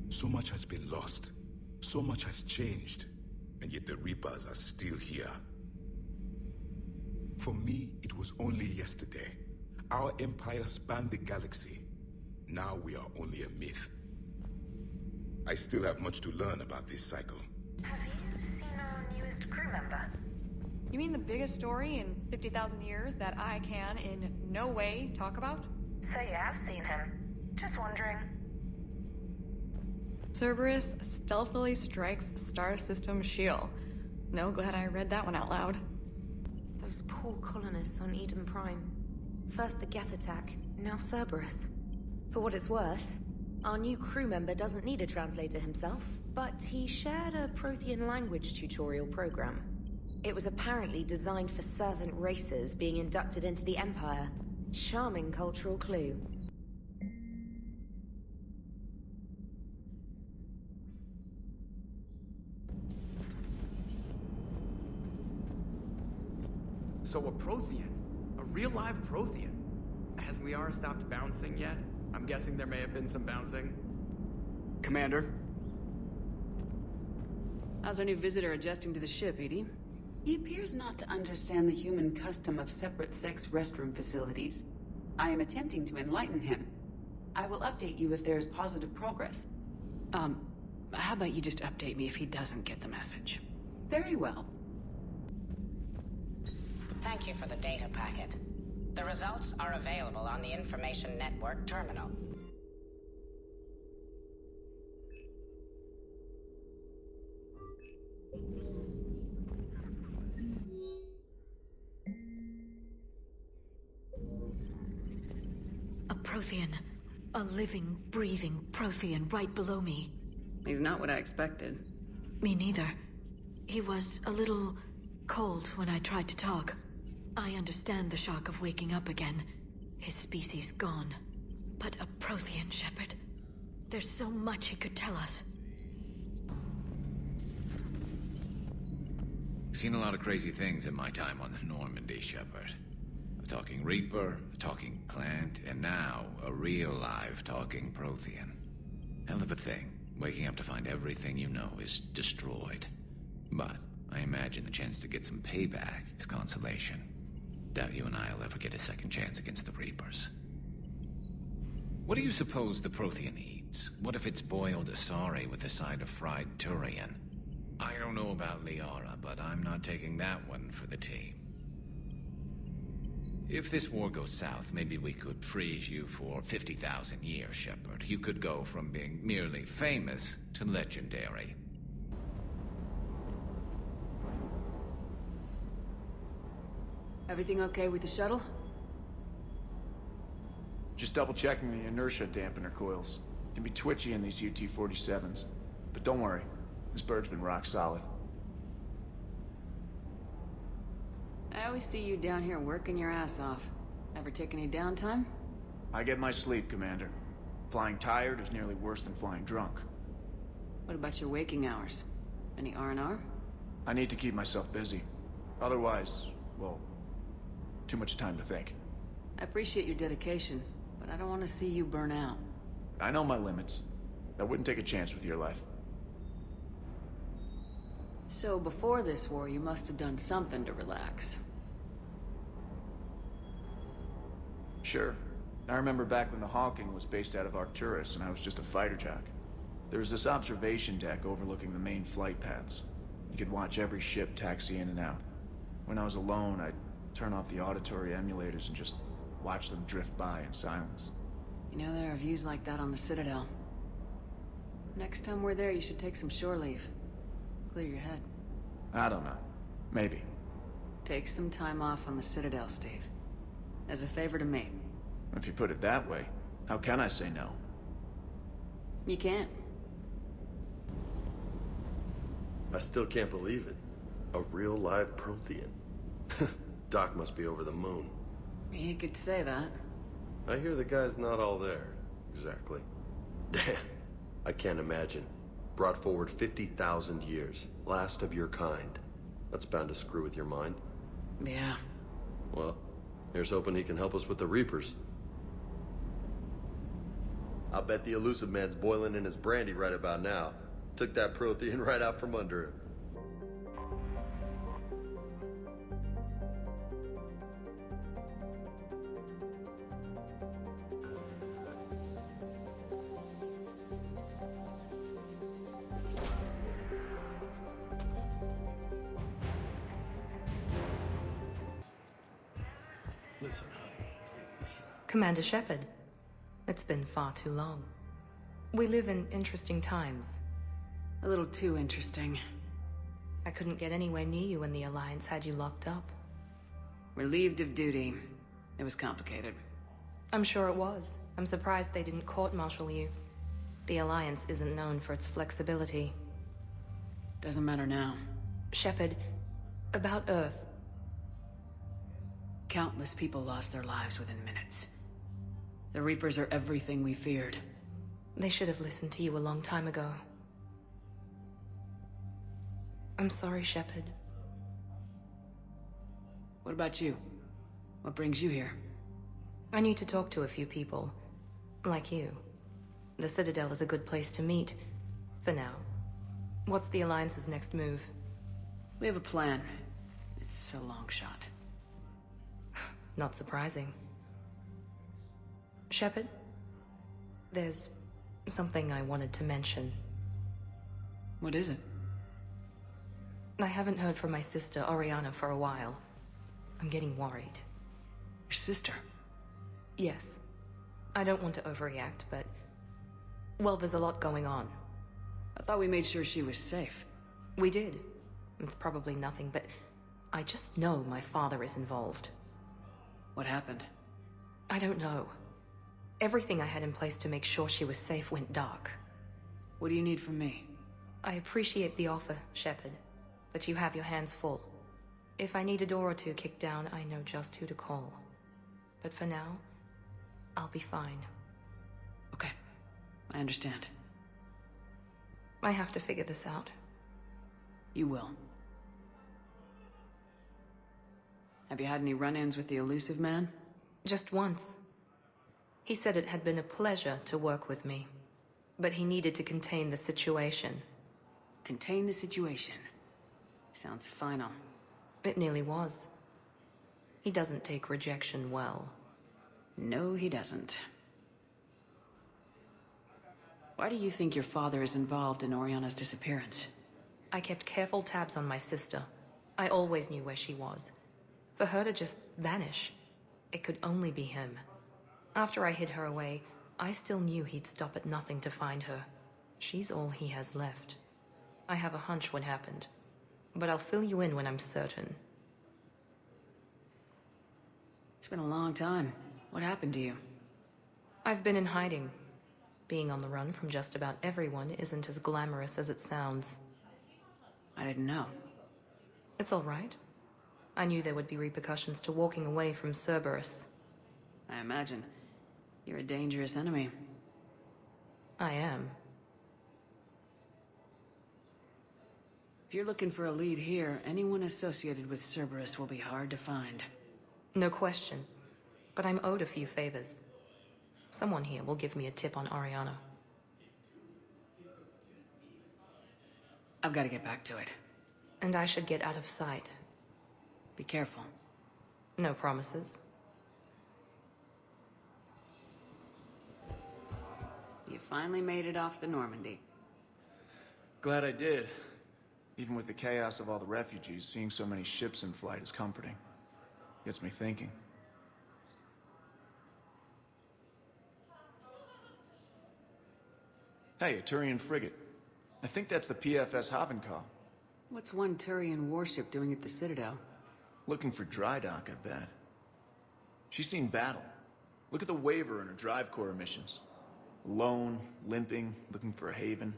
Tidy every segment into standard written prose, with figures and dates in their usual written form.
So much has been lost. So much has changed. And yet the Reapers are still here. For me, it was only yesterday. Our empire spanned the galaxy. Now we are only a myth. I still have much to learn about this cycle. Have you seen our newest crew member? You mean the biggest story in 50,000 years that I can in no way talk about? So you have seen him. Just wondering. Cerberus stealthily strikes Star System shield. No, glad I read that one out loud. Those poor colonists on Eden Prime. First the Geth attack, now Cerberus. For what it's worth, our new crew member doesn't need a translator himself, but he shared a Prothean language tutorial program. It was apparently designed for servant races being inducted into the Empire. Charming cultural clue. So a Prothean? A real live Prothean? Has Liara stopped bouncing yet? I'm guessing there may have been some bouncing. Commander? How's our new visitor adjusting to the ship, Edie? He appears not to understand the human custom of separate-sex restroom facilities. I am attempting to enlighten him. I will update you if there is positive progress. How about you just update me if he doesn't get the message? Very well. Thank you for the data packet. The results are available on the Information Network terminal. A Prothean. A living, breathing Prothean right below me. He's not what I expected. Me neither. He was a little cold when I tried to talk. I understand the shock of waking up again. His species gone. But a Prothean, Shepard. There's so much he could tell us. Seen a lot of crazy things in my time on the Normandy, Shepard. A talking Reaper, a talking plant, and now a real live talking Prothean. Hell of a thing, waking up to find everything you know is destroyed. But I imagine the chance to get some payback is consolation. Doubt you and I'll ever get a second chance against the Reapers. What do you suppose the Prothean eats? What if it's boiled Asari with a side of fried Turian? I don't know about Liara, but I'm not taking that one for the team. If this war goes south, maybe we could freeze you for 50,000 years, Shepard. You could go from being merely famous to legendary. Everything okay with the shuttle? Just double-checking the inertia dampener coils. Can be twitchy in these UT-47s. But don't worry, this bird's been rock solid. I always see you down here working your ass off. Ever take any downtime? I get my sleep, Commander. Flying tired is nearly worse than flying drunk. What about your waking hours? Any R&R? I need to keep myself busy. Otherwise, well, too much time to think. I appreciate your dedication, but I don't want to see you burn out. I know my limits. I wouldn't take a chance with your life. So before this war, you must have done something to relax. Sure. I remember back when the Hawking was based out of Arcturus and I was just a fighter jock. There was this observation deck overlooking the main flight paths. You could watch every ship taxi in and out. When I was alone, I'd turn off the auditory emulators and just watch them drift by in silence. You know, there are views like that on the Citadel. Next time we're there, you should take some shore leave. Clear your head. I don't know. Maybe. Take some time off on the Citadel, Steve. As a favor to me. If you put it that way, how can I say no? You can't. I still can't believe it. A real live Prothean. Doc must be over the moon. You could say that. I hear the guy's not all there. Exactly. Damn. I can't imagine. Brought forward 50,000 years. Last of your kind. That's bound to screw with your mind. Yeah. Well, here's hoping he can help us with the Reapers. I'll bet the elusive man's boiling in his brandy right about now. Took that Prothean right out from under him. Listen, honey, please. Commander Shepard, it's been far too long. We live in interesting times. A little too interesting. I couldn't get anywhere near you when the Alliance had you locked up. Relieved of duty. It was complicated. I'm sure it was. I'm surprised they didn't court-martial you. The Alliance isn't known for its flexibility. Doesn't matter now. Shepard, about Earth. Countless people lost their lives within minutes. The Reapers are everything we feared. They should have listened to you a long time ago. I'm sorry, Shepard. What about you? What brings you here? I need to talk to a few people. Like you. The Citadel is a good place to meet. For now. What's the Alliance's next move? We have a plan. It's a long shot. Not surprising. Shepard? There's something I wanted to mention. What is it? I haven't heard from my sister, Oriana, for a while. I'm getting worried. Your sister? Yes. I don't want to overreact, but... well, there's a lot going on. I thought we made sure she was safe. We did. It's probably nothing, but... I just know my father is involved. What happened? I don't know. Everything I had in place to make sure she was safe went dark. What do you need from me? I appreciate the offer, Shepard, but you have your hands full. If I need a door or two kicked down, I know just who to call. But for now, I'll be fine. Okay, I understand. I have to figure this out. You will. Have you had any run-ins with the elusive man? Just once. He said it had been a pleasure to work with me, but he needed to contain the situation. Contain the situation. Sounds final. It nearly was. He doesn't take rejection well. No, he doesn't. Why do you think your father is involved in Oriana's disappearance? I kept careful tabs on my sister. I always knew where she was. For her to just vanish, it could only be him. After I hid her away, I still knew he'd stop at nothing to find her. She's all he has left. I have a hunch what happened, but I'll fill you in when I'm certain. It's been a long time. What happened to you? I've been in hiding. Being on the run from just about everyone isn't as glamorous as it sounds. I didn't know. It's all right. I knew there would be repercussions to walking away from Cerberus. I imagine. You're a dangerous enemy. I am. If you're looking for a lead here, anyone associated with Cerberus will be hard to find. No question. But I'm owed a few favors. Someone here will give me a tip on Oriana. I've got to get back to it. And I should get out of sight. Be careful. No promises. You finally made it off the Normandy. Glad I did. Even with the chaos of all the refugees, seeing so many ships in flight is comforting. Gets me thinking. Hey, a Turian frigate. I think that's the PFS Havenkaw. What's one Turian warship doing at the Citadel? Looking for dry dock, I bet. She's seen battle. Look at the waiver in her drive core emissions. Alone, limping, looking for a haven.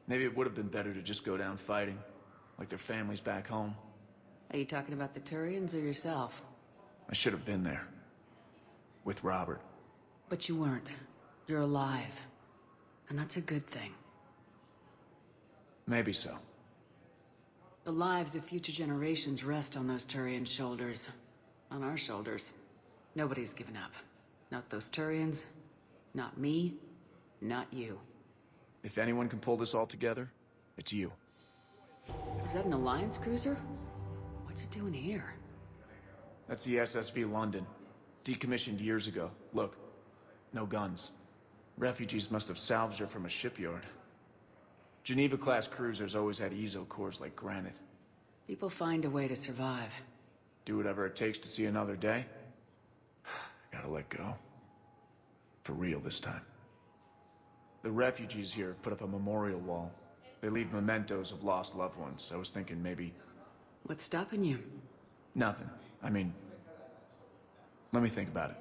Maybe it would have been better to just go down fighting, like their families back home. Are you talking about the Turians or yourself? I should have been there. With Robert. But you weren't. You're alive. And that's a good thing. Maybe so. The lives of future generations rest on those Turian shoulders. On our shoulders. Nobody's given up. Not those Turians, Not me, not you. If anyone can pull this all together, it's you. Is that an Alliance cruiser? What's it doing here? That's the SSV London. Decommissioned years ago. Look, no guns. Refugees must have salvaged her from a shipyard. Geneva-class cruisers always had eezo cores like granite. People find a way to survive. Do whatever it takes to see another day. Gotta let go. For real this time. The refugees here have put up a memorial wall. They leave mementos of lost loved ones. I was thinking maybe... What's stopping you? Nothing. I mean... Let me think about it.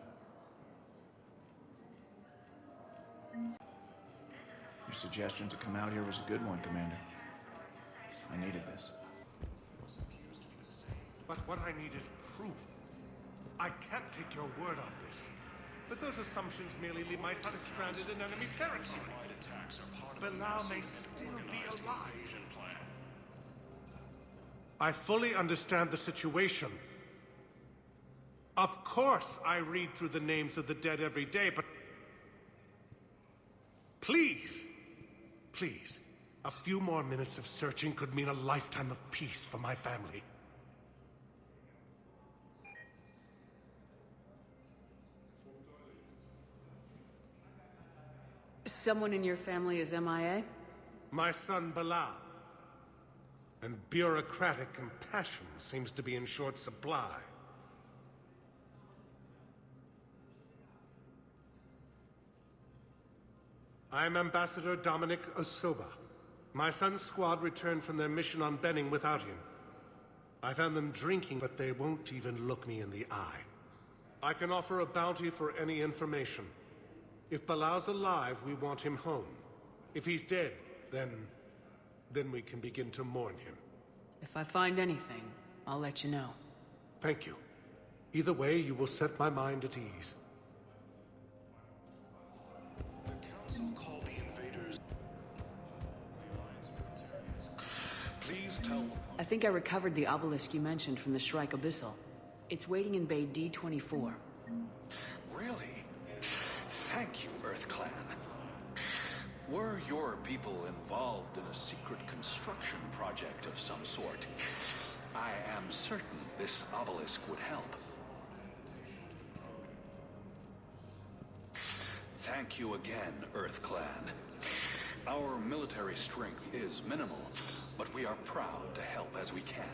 Your suggestion to come out here was a good one, Commander. I needed this. But what I need is proof. I can't take your word on this. But those assumptions merely leave my son stranded in enemy territory. Bilal may still be alive. I fully understand the situation. Of course I read through the names of the dead every day, but... Please, please, a few more minutes of searching could mean a lifetime of peace for my family. Someone in your family is MIA? My son Bilal. And bureaucratic compassion seems to be in short supply. I'm Ambassador Dominic Osoba. My son's squad returned from their mission on Benning without him. I found them drinking, but they won't even look me in the eye. I can offer a bounty for any information. If Bilal's alive, we want him home. If he's dead, then we can begin to mourn him. If I find anything, I'll let you know. Thank you. Either way, you will set my mind at ease. The Council called the invaders. Please tell... I think I recovered the obelisk you mentioned from the Shrike Abyssal. It's waiting in Bay D-24. Really? Thank you, Earth Clan. Were your people involved in a secret construction project of some sort, I am certain this obelisk would help. Thank you again, Earth Clan. Our military strength is minimal, but we are proud to help as we can.